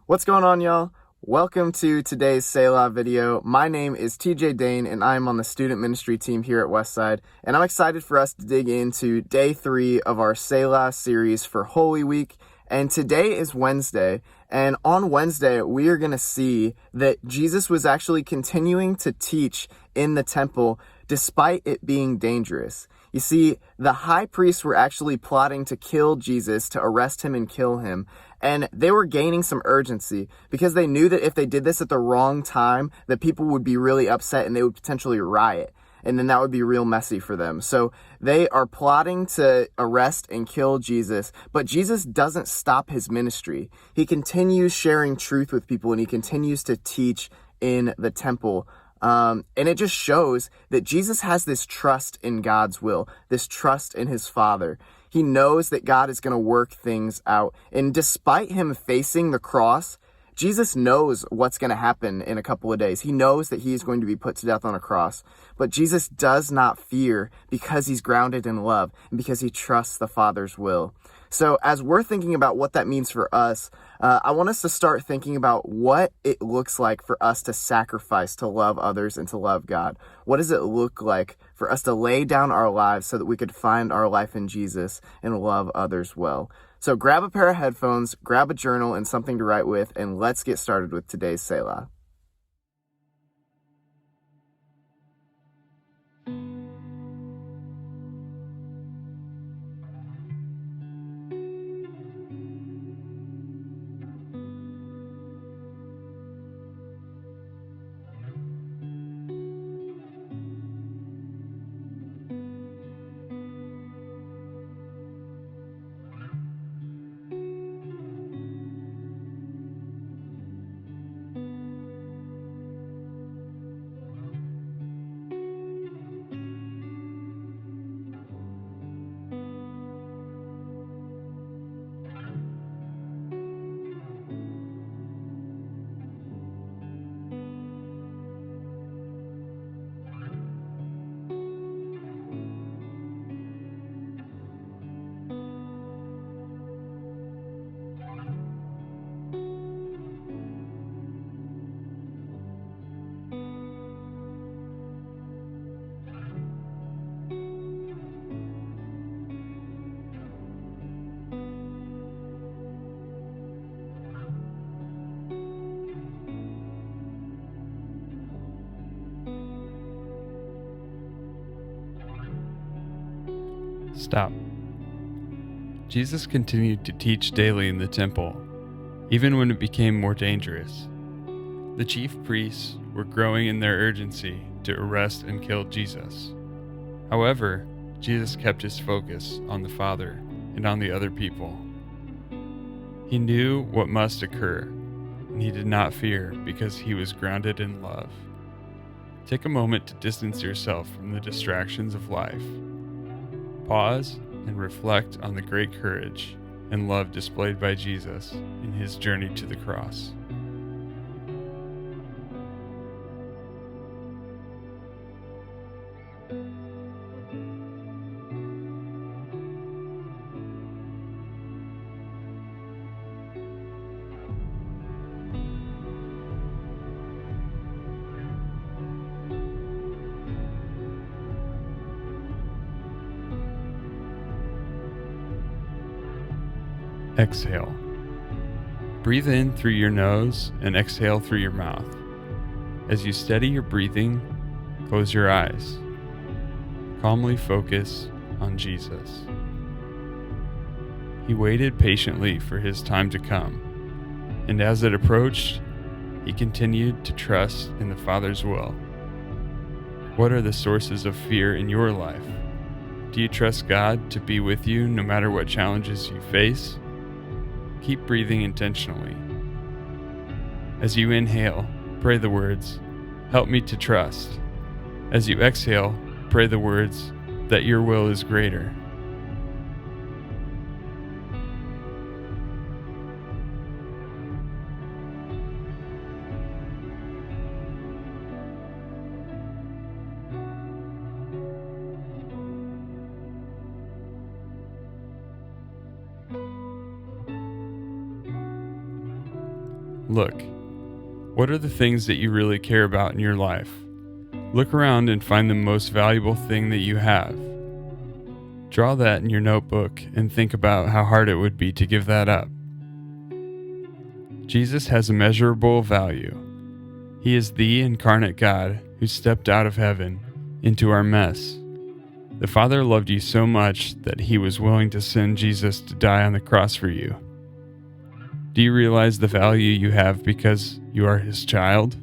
What's going on, y'all? Welcome to today's SELAH video. My name is TJ Dane, and I'm on the student ministry team here at Westside, and I'm excited for us to dig into day 3 of our SELAH series for Holy Week. And today is Wednesday, and on Wednesday, we are going to see that Jesus was actually continuing to teach in the temple despite it being dangerous. You see, the high priests were actually plotting to kill Jesus, to arrest him and kill him, and they were gaining some urgency because they knew that if they did this at the wrong time, that people would be really upset and they would potentially riot. And then that would be real messy for them. So they are plotting to arrest and kill Jesus, but Jesus doesn't stop his ministry. He continues sharing truth with people, and he continues to teach in the temple. And it just shows that Jesus has this trust in God's will, this trust in his Father. He knows that God is going to work things out. And despite him facing the cross, Jesus knows what's going to happen in a couple of days. He knows that he is going to be put to death on a cross. But Jesus does not fear because he's grounded in love and because he trusts the Father's will. So as we're thinking about what that means for us, I want us to start thinking about what it looks like for us to sacrifice, to love others, and to love God. What does it look like for us to lay down our lives so that we could find our life in Jesus and love others well? So grab a pair of headphones, grab a journal and something to write with, and let's get started with today's SELAH. Stop. Jesus continued to teach daily in the temple, even when it became more dangerous. The chief priests were growing in their urgency to arrest and kill Jesus. However, Jesus kept his focus on the Father and on the other people. He knew what must occur, and he did not fear because he was grounded in love. Take a moment to distance yourself from the distractions of life. Pause and reflect on the great courage and love displayed by Jesus in his journey to the cross. Exhale. Breathe in through your nose and exhale through your mouth. As you steady your breathing, close your eyes. Calmly focus on Jesus. He waited patiently for his time to come, and as it approached, he continued to trust in the Father's will. What are the sources of fear in your life? Do you trust God to be with you no matter what challenges you face? Keep breathing intentionally. As you inhale, pray the words, "Help me to trust." As you exhale, pray the words, "That your will is greater." Look, what are the things that you really care about in your life? Look around and find the most valuable thing that you have. Draw that in your notebook and think about how hard it would be to give that up. Jesus has immeasurable value. He is the incarnate God who stepped out of heaven into our mess. The Father loved you so much that he was willing to send Jesus to die on the cross for you. Do you realize the value you have because you are his child?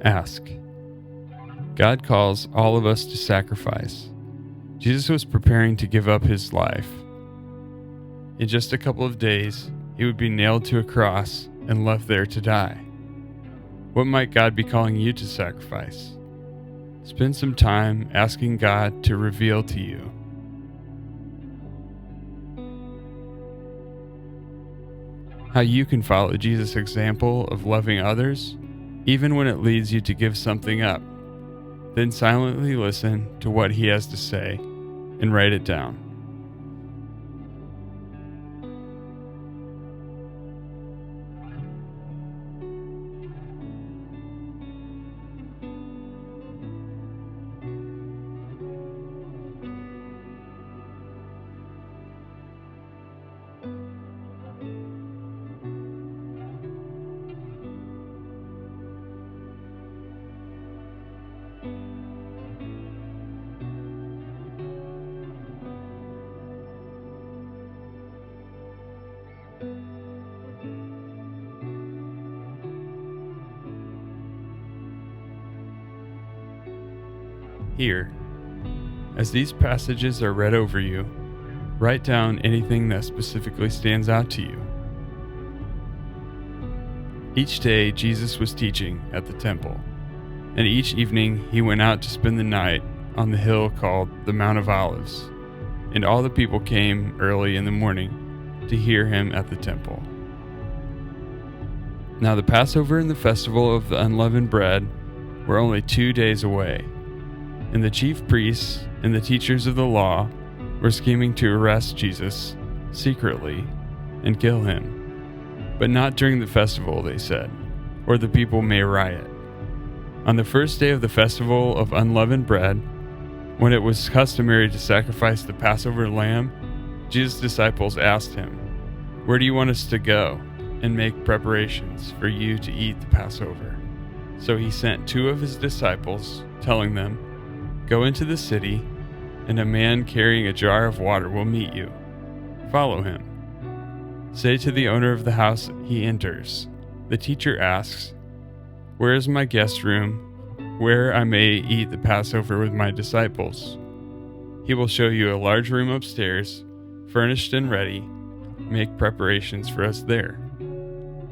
Ask. God calls all of us to sacrifice. Jesus was preparing to give up his life. In just a couple of days, he would be nailed to a cross and left there to die. What might God be calling you to sacrifice? Spend some time asking God to reveal to you. How you can follow Jesus' example of loving others, even when it leads you to give something up. Then silently listen to what he has to say and write it down. Here, as these passages are read over you, write down anything that specifically stands out to you. Each day, Jesus was teaching at the temple, and each evening he went out to spend the night on the hill called the Mount of Olives, and all the people came early in the morning to hear him at the temple. Now the Passover and the festival of the unleavened bread were only 2 days away, and the chief priests and the teachers of the law were scheming to arrest Jesus secretly and kill him. But not during the festival, they said, or the people may riot. On the first day of the festival of unleavened bread, when it was customary to sacrifice the Passover lamb, Jesus' disciples asked him, "Where do you want us to go and make preparations for you to eat the Passover?" So he sent 2 of his disciples, telling them, "Go into the city, and a man carrying a jar of water will meet you. Follow him. Say to the owner of the house he enters, 'The teacher asks, where is my guest room, where I may eat the Passover with my disciples?' He will show you a large room upstairs, furnished and ready. Make preparations for us there."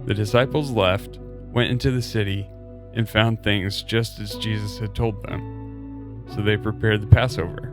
The disciples left, went into the city, and found things just as Jesus had told them. So they prepared the Passover.